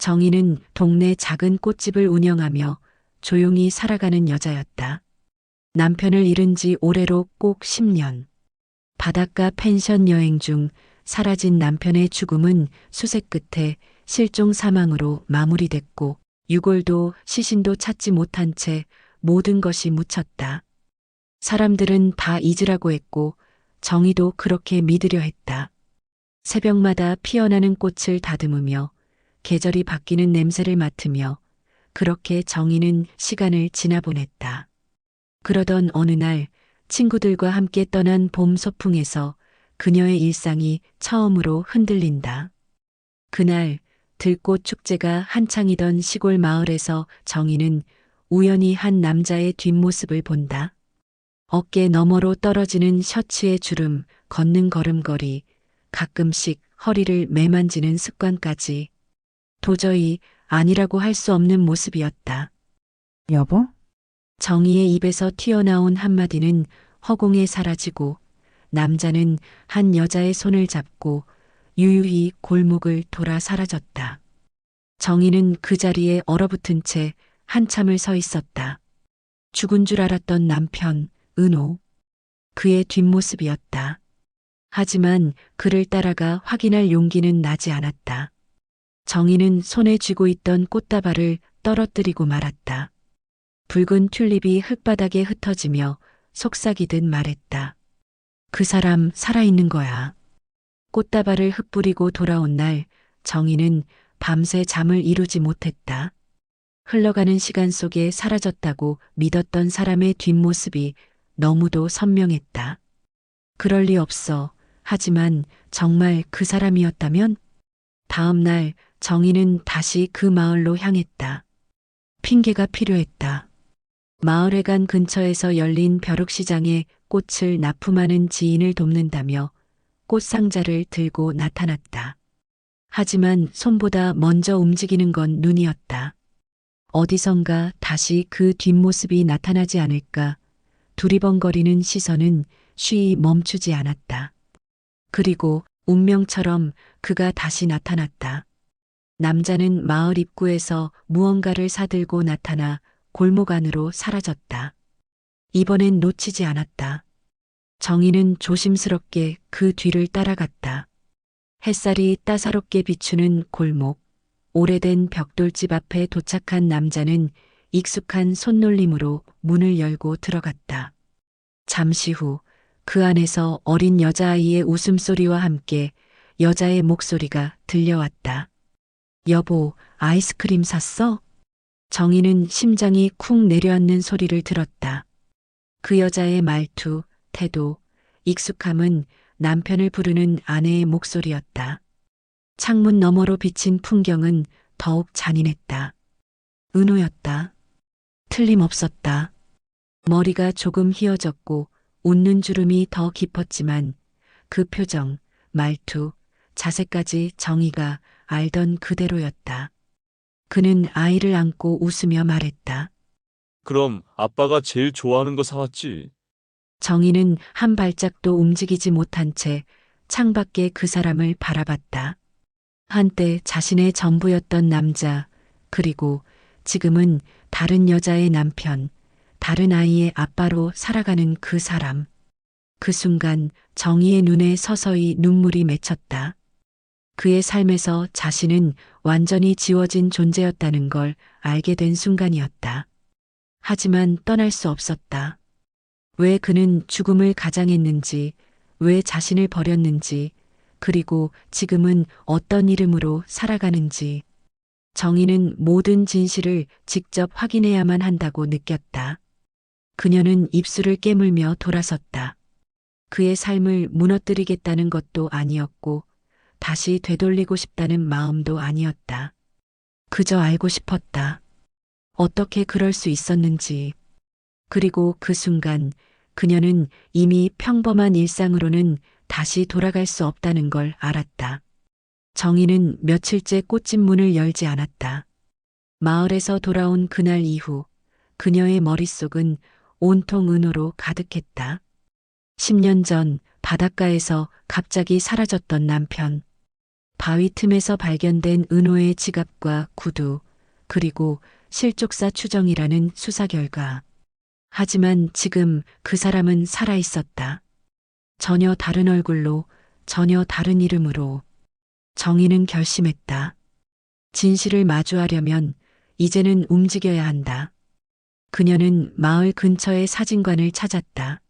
정희는 동네 작은 꽃집을 운영하며 조용히 살아가는 여자였다. 남편을 잃은 지 올해로 꼭 10년. 바닷가 펜션 여행 중 사라진 남편의 죽음은 수색 끝에 실종 사망으로 마무리됐고 유골도 시신도 찾지 못한 채 모든 것이 묻혔다. 사람들은 다 잊으라고 했고 정희도 그렇게 믿으려 했다. 새벽마다 피어나는 꽃을 다듬으며 계절이 바뀌는 냄새를 맡으며 그렇게 정희는 시간을 지나보냈다. 그러던 어느 날 친구들과 함께 떠난 봄 소풍에서 그녀의 일상이 처음으로 흔들린다. 그날 들꽃 축제가 한창이던 시골 마을에서 정희는 우연히 한 남자의 뒷모습을 본다. 어깨 너머로 떨어지는 셔츠의 주름, 걷는 걸음걸이, 가끔씩 허리를 매만지는 습관까지 도저히 아니라고 할 수 없는 모습이었다. 여보? 정희의 입에서 튀어나온 한마디는 허공에 사라지고 남자는 한 여자의 손을 잡고 유유히 골목을 돌아 사라졌다. 정희는 그 자리에 얼어붙은 채 한참을 서 있었다. 죽은 줄 알았던 남편, 은호. 그의 뒷모습이었다. 하지만 그를 따라가 확인할 용기는 나지 않았다. 정희는 손에 쥐고 있던 꽃다발을 떨어뜨리고 말았다. 붉은 튤립이 흙바닥에 흩어지며 속삭이듯 말했다. 그 사람 살아있는 거야. 꽃다발을 흩뿌리고 돌아온 날 정희는 밤새 잠을 이루지 못했다. 흘러가는 시간 속에 사라졌다고 믿었던 사람의 뒷모습이 너무도 선명했다. 그럴 리 없어. 하지만 정말 그 사람이었다면? 다음 날 정희는 다시 그 마을로 향했다. 핑계가 필요했다. 마을회관 근처에서 열린 벼룩시장에 꽃을 납품하는 지인을 돕는다며 꽃상자를 들고 나타났다. 하지만 손보다 먼저 움직이는 건 눈이었다. 어디선가 다시 그 뒷모습이 나타나지 않을까 두리번거리는 시선은 쉬이 멈추지 않았다. 그리고 운명처럼 그가 다시 나타났다. 남자는 마을 입구에서 무언가를 사들고 나타나 골목 안으로 사라졌다. 이번엔 놓치지 않았다. 정희는 조심스럽게 그 뒤를 따라갔다. 햇살이 따사롭게 비추는 골목, 오래된 벽돌집 앞에 도착한 남자는 익숙한 손놀림으로 문을 열고 들어갔다. 잠시 후 그 안에서 어린 여자아이의 웃음소리와 함께 여자의 목소리가 들려왔다. 여보, 아이스크림 샀어? 정희는 심장이 쿵 내려앉는 소리를 들었다. 그 여자의 말투, 태도, 익숙함은 남편을 부르는 아내의 목소리였다. 창문 너머로 비친 풍경은 더욱 잔인했다. 은호였다. 틀림없었다. 머리가 조금 휘어졌고 웃는 주름이 더 깊었지만 그 표정, 말투, 자세까지 정희가 알던 그대로였다. 그는 아이를 안고 웃으며 말했다. 그럼 아빠가 제일 좋아하는 거 사왔지. 정희는 한 발짝도 움직이지 못한 채 창밖에 그 사람을 바라봤다. 한때 자신의 전부였던 남자, 그리고 지금은 다른 여자의 남편, 다른 아이의 아빠로 살아가는 그 사람. 그 순간 정희의 눈에 서서히 눈물이 맺혔다. 그의 삶에서 자신은 완전히 지워진 존재였다는 걸 알게 된 순간이었다. 하지만 떠날 수 없었다. 왜 그는 죽음을 가장했는지, 왜 자신을 버렸는지, 그리고 지금은 어떤 이름으로 살아가는지. 정희는 모든 진실을 직접 확인해야만 한다고 느꼈다. 그녀는 입술을 깨물며 돌아섰다. 그의 삶을 무너뜨리겠다는 것도 아니었고, 다시 되돌리고 싶다는 마음도 아니었다. 그저 알고 싶었다. 어떻게 그럴 수 있었는지. 그리고 그 순간 그녀는 이미 평범한 일상으로는 다시 돌아갈 수 없다는 걸 알았다. 정희는 며칠째 꽃집 문을 열지 않았다. 마을에서 돌아온 그날 이후 그녀의 머릿속은 온통 은호로 가득했다. 10년 전 바닷가에서 갑자기 사라졌던 남편. 바위 틈에서 발견된 은호의 지갑과 구두, 그리고 실족사 추정이라는 수사 결과. 하지만 지금 그 사람은 살아 있었다. 전혀 다른 얼굴로, 전혀 다른 이름으로. 정희는 결심했다. 진실을 마주하려면 이제는 움직여야 한다. 그녀는 마을 근처의 사진관을 찾았다.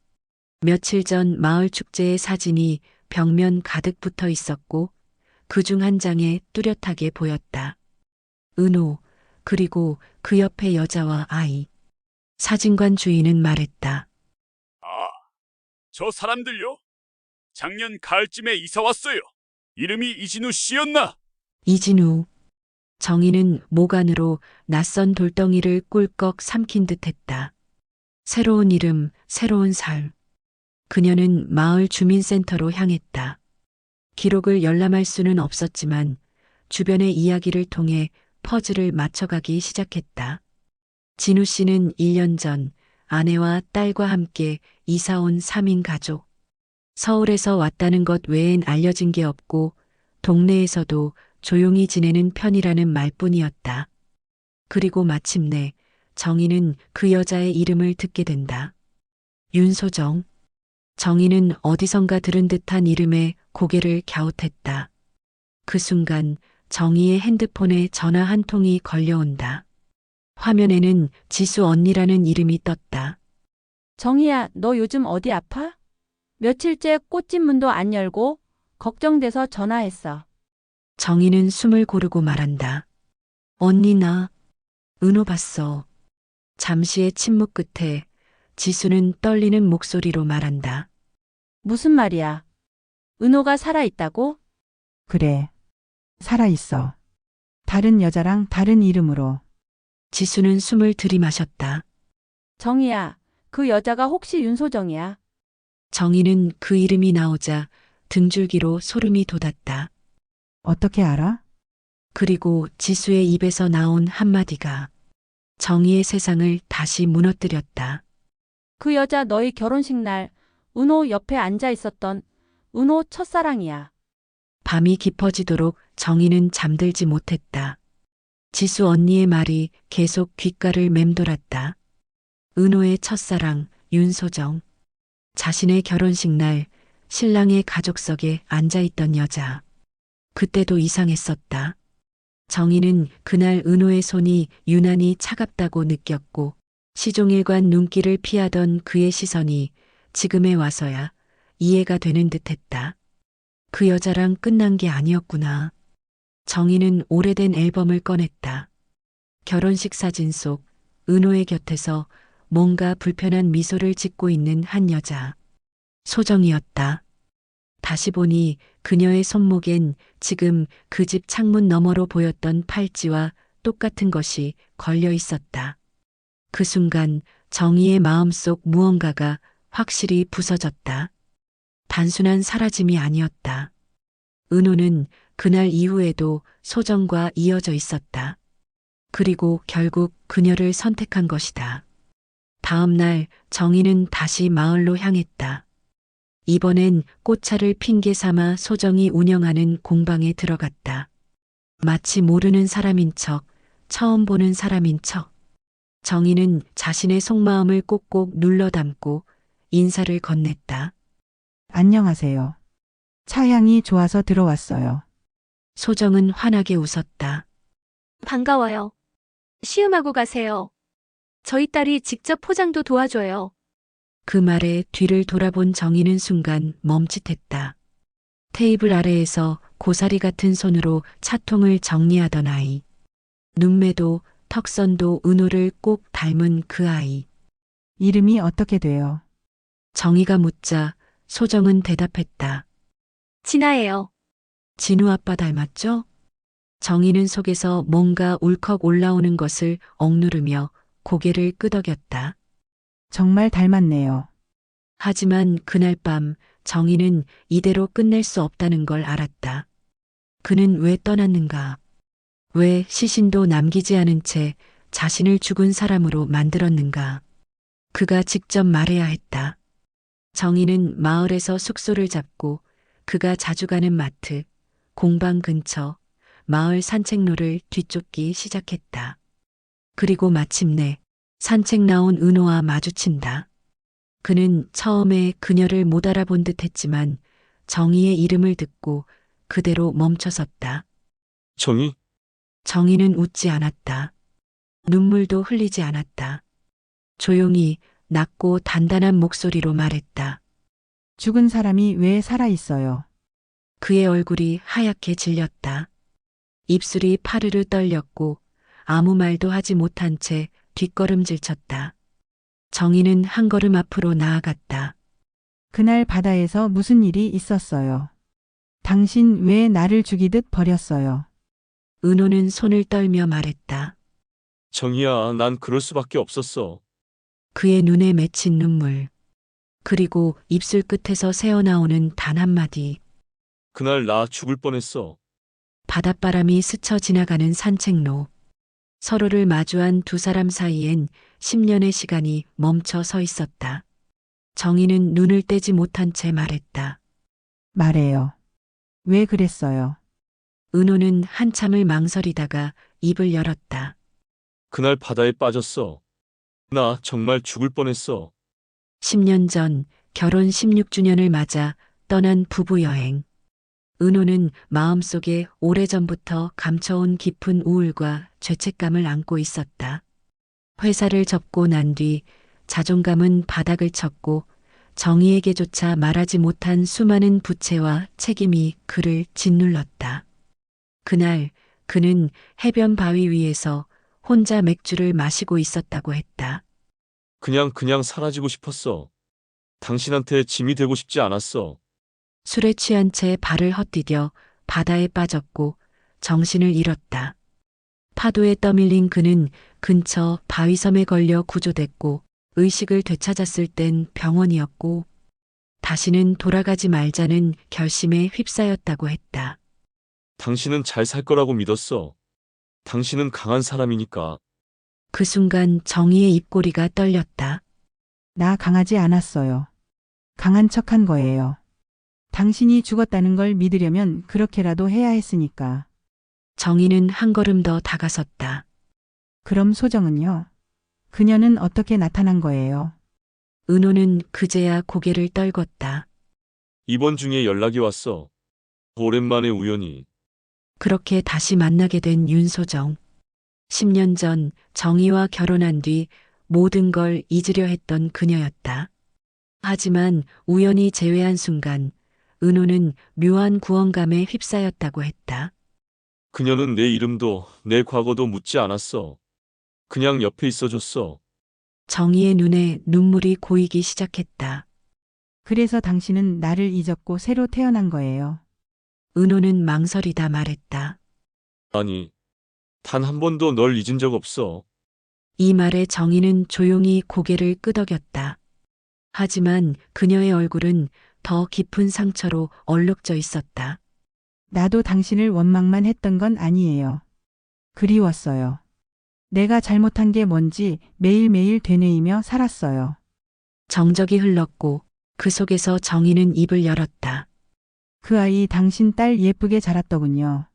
며칠 전 마을 축제의 사진이 벽면 가득 붙어 있었고 그 중 한 장에 뚜렷하게 보였다. 은호, 그리고 그 옆에 여자와 아이. 사진관 주인은 말했다. 아, 저 사람들요? 작년 가을쯤에 이사 왔어요. 이름이 이진우 씨였나? 이진우. 정희는 목 안으로 낯선 돌덩이를 꿀꺽 삼킨 듯 했다. 새로운 이름, 새로운 삶. 그녀는 마을 주민센터로 향했다. 기록을 열람할 수는 없었지만 주변의 이야기를 통해 퍼즐을 맞춰가기 시작했다. 진우 씨는 1년 전 아내와 딸과 함께 이사 온 3인 가족. 서울에서 왔다는 것 외엔 알려진 게 없고 동네에서도 조용히 지내는 편이라는 말뿐이었다. 그리고 마침내 정희는 그 여자의 이름을 듣게 된다. 윤소정. 정희는 어디선가 들은 듯한 이름에 고개를 갸웃했다. 그 순간 정희의 핸드폰에 전화 한 통이 걸려온다. 화면에는 지수 언니라는 이름이 떴다. 정희야, 너 요즘 어디 아파? 며칠째 꽃집 문도 안 열고 걱정돼서 전화했어. 정희는 숨을 고르고 말한다. 언니 나 은호 봤어. 잠시의 침묵 끝에 지수는 떨리는 목소리로 말한다. 무슨 말이야? 은호가 살아있다고? 그래. 살아있어. 다른 여자랑 다른 이름으로. 지수는 숨을 들이마셨다. 정희야, 그 여자가 혹시 윤소정이야? 정희는 그 이름이 나오자 등줄기로 소름이 돋았다. 어떻게 알아? 그리고 지수의 입에서 나온 한마디가 정희의 세상을 다시 무너뜨렸다. 그 여자 너희 결혼식 날 은호 옆에 앉아 있었던 은호 첫사랑이야. 밤이 깊어지도록 정희는 잠들지 못했다. 지수 언니의 말이 계속 귓가를 맴돌았다. 은호의 첫사랑 윤소정. 자신의 결혼식 날 신랑의 가족석에 앉아있던 여자. 그때도 이상했었다. 정희는 그날 은호의 손이 유난히 차갑다고 느꼈고 시종일관 눈길을 피하던 그의 시선이 지금에 와서야 이해가 되는 듯했다. 그 여자랑 끝난 게 아니었구나. 정희는 오래된 앨범을 꺼냈다. 결혼식 사진 속 은호의 곁에서 뭔가 불편한 미소를 짓고 있는 한 여자. 소정이었다. 다시 보니 그녀의 손목엔 지금 그 집 창문 너머로 보였던 팔찌와 똑같은 것이 걸려 있었다. 그 순간 정희의 마음속 무언가가 확실히 부서졌다. 단순한 사라짐이 아니었다. 은호는 그날 이후에도 소정과 이어져 있었다. 그리고 결국 그녀를 선택한 것이다. 다음 날 정희는 다시 마을로 향했다. 이번엔 꽃차를 핑계 삼아 소정이 운영하는 공방에 들어갔다. 마치 모르는 사람인 척, 처음 보는 사람인 척. 정희는 자신의 속마음을 꼭꼭 눌러 담고 인사를 건넸다. 안녕하세요. 차향이 좋아서 들어왔어요. 소정은 환하게 웃었다. 반가워요. 시음하고 가세요. 저희 딸이 직접 포장도 도와줘요. 그 말에 뒤를 돌아본 정희는 순간 멈칫했다. 테이블 아래에서 고사리 같은 손으로 차통을 정리하던 아이. 눈매도 턱선도 은호를 꼭 닮은 그 아이. 이름이 어떻게 돼요? 정희가 묻자 소정은 대답했다. 진아예요. 진우 아빠 닮았죠? 정희는 속에서 뭔가 울컥 올라오는 것을 억누르며 고개를 끄덕였다. 정말 닮았네요. 하지만 그날 밤 정희는 이대로 끝낼 수 없다는 걸 알았다. 그는 왜 떠났는가? 왜 시신도 남기지 않은 채 자신을 죽은 사람으로 만들었는가? 그가 직접 말해야 했다. 정희는 마을에서 숙소를 잡고 그가 자주 가는 마트, 공방 근처 마을 산책로를 뒤쫓기 시작했다. 그리고 마침내 산책 나온 은호와 마주친다. 그는 처음에 그녀를 못 알아본 듯 했지만 정희의 이름을 듣고 그대로 멈춰섰다. 정희? 정희는 웃지 않았다. 눈물도 흘리지 않았다. 조용히 낮고 단단한 목소리로 말했다. 죽은 사람이 왜 살아 있어요? 그의 얼굴이 하얗게 질렸다. 입술이 파르르 떨렸고 아무 말도 하지 못한 채 뒷걸음질 쳤다. 정희는 한 걸음 앞으로 나아갔다. 그날 바다에서 무슨 일이 있었어요? 당신 왜 나를 죽이듯 버렸어요? 은호는 손을 떨며 말했다. 정희야, 난 그럴 수밖에 없었어. 그의 눈에 맺힌 눈물. 그리고 입술 끝에서 새어나오는 단 한마디. 그날 나 죽을 뻔했어. 바닷바람이 스쳐 지나가는 산책로. 서로를 마주한 두 사람 사이엔 10년의 시간이 멈춰 서 있었다. 정희는 눈을 떼지 못한 채 말했다. 말해요. 왜 그랬어요? 은호는 한참을 망설이다가 입을 열었다. 그날 바다에 빠졌어. 나 정말 죽을 뻔했어. 10년 전 결혼 16주년을 맞아 떠난 부부 여행. 은호는 마음속에 오래전부터 감춰온 깊은 우울과 죄책감을 안고 있었다. 회사를 접고 난 뒤 자존감은 바닥을 쳤고 정희에게조차 말하지 못한 수많은 부채와 책임이 그를 짓눌렀다. 그날 그는 해변 바위 위에서 혼자 맥주를 마시고 있었다고 했다. 그냥 사라지고 싶었어. 당신한테 짐이 되고 싶지 않았어. 술에 취한 채 발을 헛디뎌 바다에 빠졌고 정신을 잃었다. 파도에 떠밀린 그는 근처 바위섬에 걸려 구조됐고 의식을 되찾았을 땐 병원이었고 다시는 돌아가지 말자는 결심에 휩싸였다고 했다. 당신은 잘 살 거라고 믿었어. 당신은 강한 사람이니까. 그 순간 정희의 입꼬리가 떨렸다. 나 강하지 않았어요. 강한 척한 거예요. 당신이 죽었다는 걸 믿으려면 그렇게라도 해야 했으니까. 정희는 한 걸음 더 다가섰다. 그럼 소정은요? 그녀는 어떻게 나타난 거예요? 은호는 그제야 고개를 떨궜다. 이번 중에 연락이 왔어. 오랜만에 우연히. 그렇게 다시 만나게 된 윤소정. 10년 전 정희와 결혼한 뒤 모든 걸 잊으려 했던 그녀였다. 하지만 우연히 재회한 순간 은호는 묘한 구원감에 휩싸였다고 했다. 그녀는 내 이름도 내 과거도 묻지 않았어. 그냥 옆에 있어줬어. 정희의 눈에 눈물이 고이기 시작했다. 그래서 당신은 나를 잊었고 새로 태어난 거예요. 은호는 망설이다 말했다. 아니, 단 한 번도 널 잊은 적 없어. 이 말에 정희는 조용히 고개를 끄덕였다. 하지만 그녀의 얼굴은 더 깊은 상처로 얼룩져 있었다. 나도 당신을 원망만 했던 건 아니에요. 그리웠어요. 내가 잘못한 게 뭔지 매일매일 되뇌이며 살았어요. 정적이 흘렀고 그 속에서 정희는 입을 열었다. 그 아이 당신 딸 예쁘게 자랐더군요.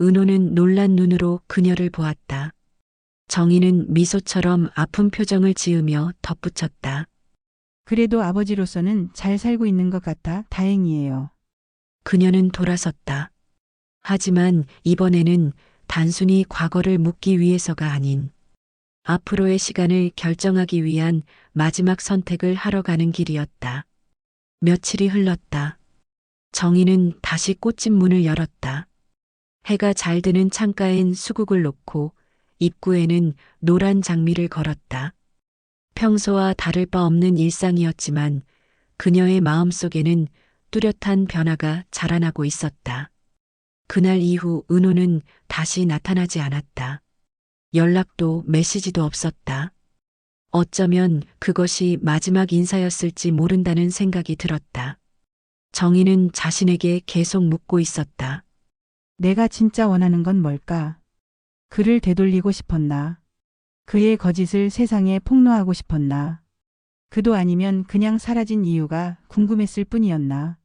은호는 놀란 눈으로 그녀를 보았다. 정희는 미소처럼 아픈 표정을 지으며 덧붙였다. 그래도 아버지로서는 잘 살고 있는 것 같아 다행이에요. 그녀는 돌아섰다. 하지만 이번에는 단순히 과거를 묻기 위해서가 아닌 앞으로의 시간을 결정하기 위한 마지막 선택을 하러 가는 길이었다. 며칠이 흘렀다. 정희는 다시 꽃집 문을 열었다. 해가 잘 드는 창가엔 수국을 놓고 입구에는 노란 장미를 걸었다. 평소와 다를 바 없는 일상이었지만 그녀의 마음속에는 뚜렷한 변화가 자라나고 있었다. 그날 이후 은호는 다시 나타나지 않았다. 연락도 메시지도 없었다. 어쩌면 그것이 마지막 인사였을지 모른다는 생각이 들었다. 정희는 자신에게 계속 묻고 있었다. 내가 진짜 원하는 건 뭘까? 그를 되돌리고 싶었나? 그의 거짓을 세상에 폭로하고 싶었나? 그도 아니면 그냥 사라진 이유가 궁금했을 뿐이었나?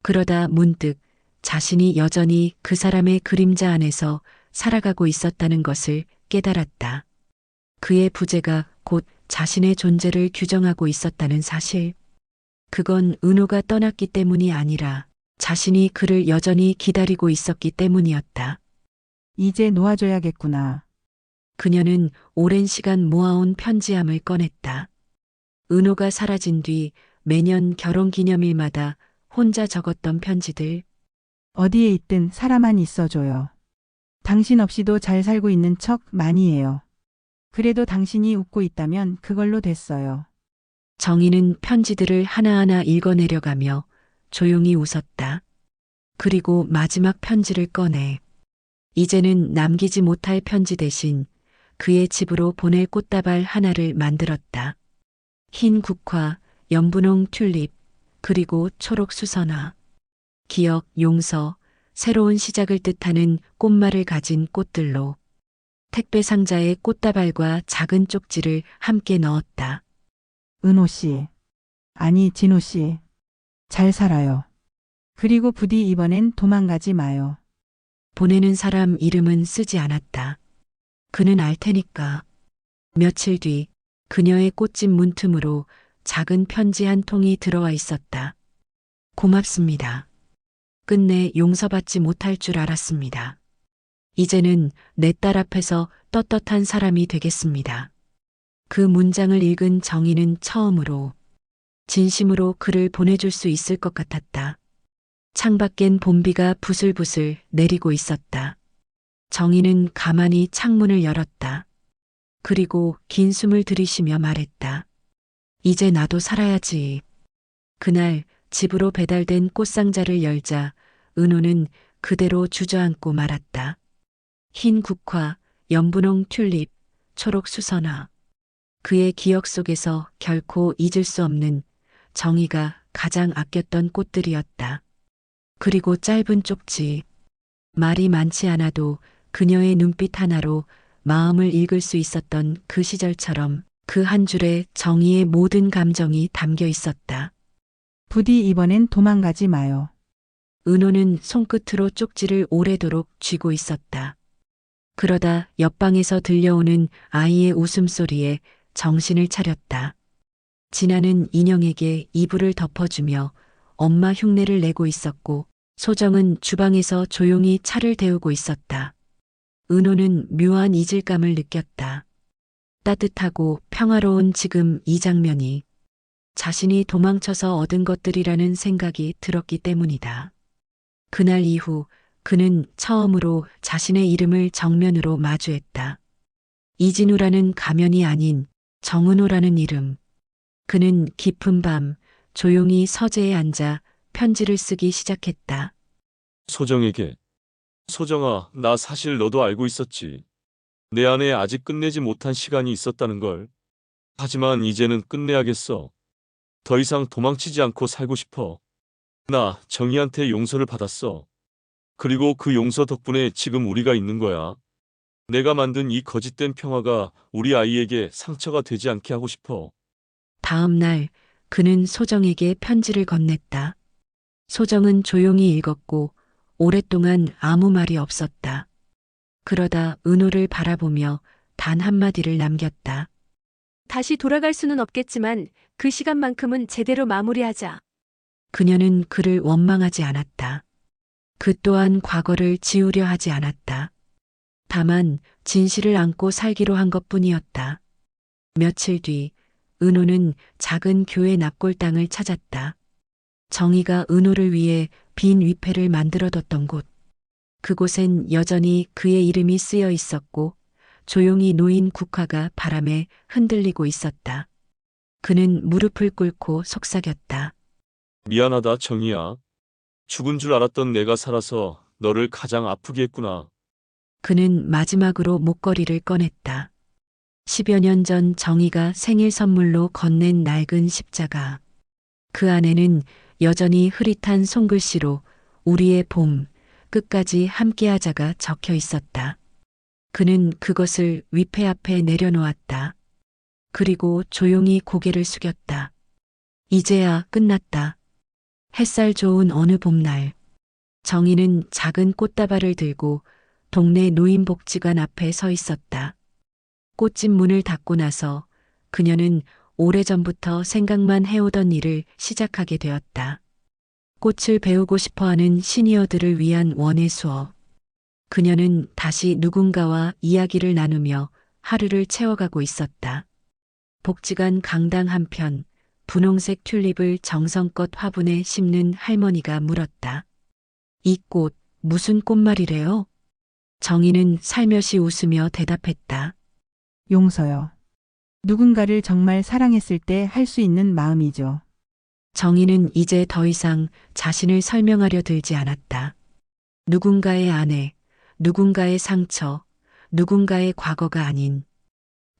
그러다 문득 자신이 여전히 그 사람의 그림자 안에서 살아가고 있었다는 것을 깨달았다. 그의 부재가 곧 자신의 존재를 규정하고 있었다는 사실. 그건 은호가 떠났기 때문이 아니라 자신이 그를 여전히 기다리고 있었기 때문이었다. 이제 놓아줘야겠구나. 그녀는 오랜 시간 모아온 편지함을 꺼냈다. 은호가 사라진 뒤 매년 결혼 기념일마다 혼자 적었던 편지들. 어디에 있든 사람만 있어줘요. 당신 없이도 잘 살고 있는 척 많이 해요. 그래도 당신이 웃고 있다면 그걸로 됐어요. 정희는 편지들을 하나하나 읽어내려가며 조용히 웃었다. 그리고 마지막 편지를 꺼내 이제는 남기지 못할 편지 대신 그의 집으로 보낼 꽃다발 하나를 만들었다. 흰 국화, 연분홍 튤립, 그리고 초록 수선화. 기억, 용서, 새로운 시작을 뜻하는 꽃말을 가진 꽃들로 택배 상자에 꽃다발과 작은 쪽지를 함께 넣었다. 은호 씨. 아니, 진호 씨. 잘 살아요. 그리고 부디 이번엔 도망가지 마요. 보내는 사람 이름은 쓰지 않았다. 그는 알 테니까. 며칠 뒤 그녀의 꽃집 문틈으로 작은 편지 한 통이 들어와 있었다. 고맙습니다. 끝내 용서받지 못할 줄 알았습니다. 이제는 내 딸 앞에서 떳떳한 사람이 되겠습니다. 그 문장을 읽은 정희는 처음으로 진심으로 그를 보내줄 수 있을 것 같았다. 창밖엔 봄비가 부슬부슬 내리고 있었다. 정희는 가만히 창문을 열었다. 그리고 긴 숨을 들이쉬며 말했다. 이제 나도 살아야지. 그날 집으로 배달된 꽃상자를 열자 은호는 그대로 주저앉고 말았다. 흰 국화, 연분홍 튤립, 초록 수선화. 그의 기억 속에서 결코 잊을 수 없는 정희가 가장 아꼈던 꽃들이었다. 그리고 짧은 쪽지. 말이 많지 않아도 그녀의 눈빛 하나로 마음을 읽을 수 있었던 그 시절처럼 그 한 줄에 정희의 모든 감정이 담겨 있었다. 부디 이번엔 도망가지 마요. 은호는 손끝으로 쪽지를 오래도록 쥐고 있었다. 그러다 옆방에서 들려오는 아이의 웃음소리에 정신을 차렸다. 진아는 인영에게 이불을 덮어주며 엄마 흉내를 내고 있었고 소정은 주방에서 조용히 차를 데우고 있었다. 은호는 묘한 이질감을 느꼈다. 따뜻하고 평화로운 지금 이 장면이 자신이 도망쳐서 얻은 것들이라는 생각이 들었기 때문이다. 그날 이후 그는 처음으로 자신의 이름을 정면으로 마주했다. 이진우라는 가면이 아닌 정은호라는 이름. 그는 깊은 밤 조용히 서재에 앉아 편지를 쓰기 시작했다. 소정에게. 소정아, 나 사실 너도 알고 있었지. 내 안에 아직 끝내지 못한 시간이 있었다는 걸. 하지만 이제는 끝내야겠어. 더 이상 도망치지 않고 살고 싶어. 나 정희한테 용서를 받았어. 그리고 그 용서 덕분에 지금 우리가 있는 거야. 내가 만든 이 거짓된 평화가 우리 아이에게 상처가 되지 않게 하고 싶어. 다음 날 그는 소정에게 편지를 건넸다. 소정은 조용히 읽었고 오랫동안 아무 말이 없었다. 그러다 은호를 바라보며 단 한마디를 남겼다. 다시 돌아갈 수는 없겠지만 그 시간만큼은 제대로 마무리하자. 그녀는 그를 원망하지 않았다. 그 또한 과거를 지우려 하지 않았다. 다만 진실을 안고 살기로 한 것뿐이었다. 며칠 뒤 은호는 작은 교회 납골당을 찾았다. 정희가 은호를 위해 빈 위패를 만들어뒀던 곳. 그곳엔 여전히 그의 이름이 쓰여 있었고 조용히 놓인 국화가 바람에 흔들리고 있었다. 그는 무릎을 꿇고 속삭였다. 미안하다, 정희야. 죽은 줄 알았던 내가 살아서 너를 가장 아프게 했구나. 그는 마지막으로 목걸이를 꺼냈다. 10여 년 전 정희가 생일 선물로 건넨 낡은 십자가. 그 안에는 여전히 흐릿한 손글씨로 우리의 봄, 끝까지 함께하자가 적혀 있었다. 그는 그것을 위패 앞에 내려놓았다. 그리고 조용히 고개를 숙였다. 이제야 끝났다. 햇살 좋은 어느 봄날. 정희는 작은 꽃다발을 들고 동네 노인복지관 앞에 서 있었다. 꽃집 문을 닫고 나서 그녀는 오래전부터 생각만 해오던 일을 시작하게 되었다. 꽃을 배우고 싶어하는 시니어들을 위한 원예 수업. 그녀는 다시 누군가와 이야기를 나누며 하루를 채워가고 있었다. 복지관 강당 한편 분홍색 튤립을 정성껏 화분에 심는 할머니가 물었다. 이 꽃 무슨 꽃말이래요? 정희는 살며시 웃으며 대답했다. 용서요. 누군가를 정말 사랑했을 때 할 수 있는 마음이죠. 정희는 이제 더 이상 자신을 설명하려 들지 않았다. 누군가의 아내, 누군가의 상처, 누군가의 과거가 아닌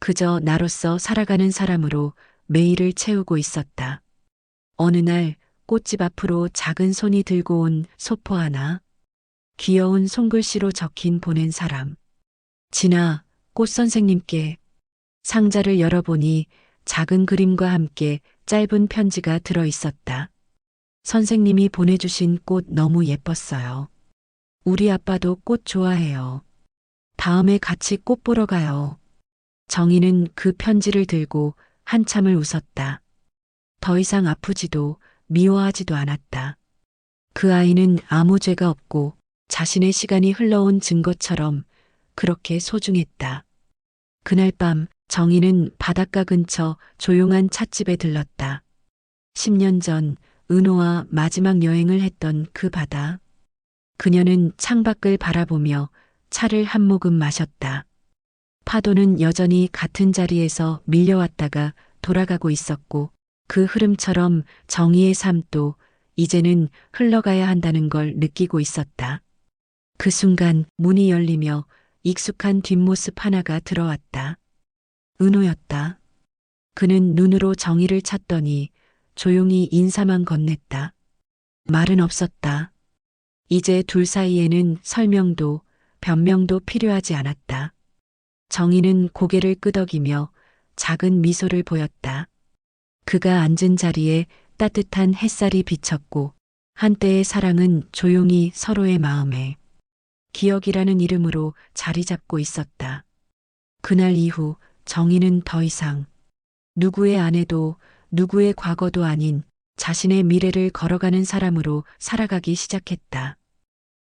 그저 나로서 살아가는 사람으로 매일을 채우고 있었다. 어느 날 꽃집 앞으로 작은 손이 들고 온 소포 하나. 귀여운 손글씨로 적힌 보낸 사람. 진아, 꽃 선생님께. 상자를 열어보니 작은 그림과 함께 짧은 편지가 들어 있었다. 선생님이 보내주신 꽃 너무 예뻤어요. 우리 아빠도 꽃 좋아해요. 다음에 같이 꽃 보러 가요. 정희는 그 편지를 들고 한참을 웃었다. 더 이상 아프지도 미워하지도 않았다. 그 아이는 아무 죄가 없고 자신의 시간이 흘러온 증거처럼 그렇게 소중했다. 그날 밤 정희는 바닷가 근처 조용한 찻집에 들렀다. 10년 전 은호와 마지막 여행을 했던 그 바다. 그녀는 창밖을 바라보며 차를 한 모금 마셨다. 파도는 여전히 같은 자리에서 밀려왔다가 돌아가고 있었고 그 흐름처럼 정희의 삶도 이제는 흘러가야 한다는 걸 느끼고 있었다. 그 순간 문이 열리며 익숙한 뒷모습 하나가 들어왔다. 은호였다. 그는 눈으로 정희를 찾더니 조용히 인사만 건넸다. 말은 없었다. 이제 둘 사이에는 설명도 변명도 필요하지 않았다. 정희는 고개를 끄덕이며 작은 미소를 보였다. 그가 앉은 자리에 따뜻한 햇살이 비쳤고 한때의 사랑은 조용히 서로의 마음에 기억이라는 이름으로 자리 잡고 있었다. 그날 이후 정희는 더 이상 누구의 아내도 누구의 과거도 아닌 자신의 미래를 걸어가는 사람으로 살아가기 시작했다.